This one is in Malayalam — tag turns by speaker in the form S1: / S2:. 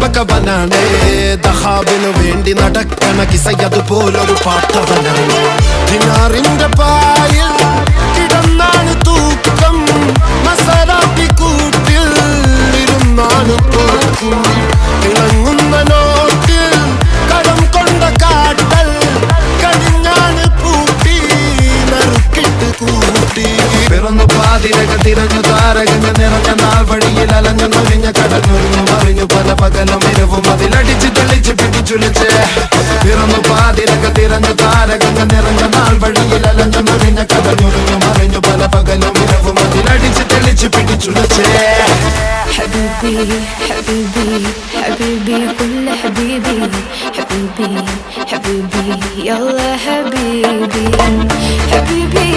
S1: പ്രതിഭകവനാണ് ദഹാബിനു വേണ്ടി നടക്കണ കിസയതുപോലൊരു പാട്ടവനാണ് ദിനാറിന്റെ പായിൽ കിടന്നാണ് തൂക്കം മസറാത്തി കൂട്ടിൽ ഇരുന്നാണ് തോക്കും തിളങ്ങുന്ന നോട്ടിൽ കടം കൊണ്ട കാട്ടൽ കഴിഞ്ഞാണ് പൂട്ടി നറുക്കിട്ട് കൂട്ടി പിറന്നു പാതിരക തിരഞ്ഞു താരകഞ്ഞ നിറഞ്ഞ നാൾ വഴിയിൽ അലഞ്ഞു നൊരിഞ്ഞ കടഞ്ഞൊരിഞ്ഞു മറിഞ്ഞു പല പകലും ഇരവും അതിലടിച്ച് തെളിച്ച് പിടിച്ചുലിച്ച് പിറന്നു പാതിരക തിരഞ്ഞു താരകഞ്ഞ നിറഞ്ഞ നാൾ വഴിയിൽ അലഞ്ഞു നൊരിഞ്ഞ കടഞ്ഞൊരിഞ്ഞു മറിഞ്ഞു പല പകലും ഇരവും അതിലടിച്ച് തെളിച്ച് പിടിച്ചുലിച്ച്
S2: حبيبي حبيبي حبيبي كل حبيبي حبيبي حبيبي يلا حبيبي حبيبي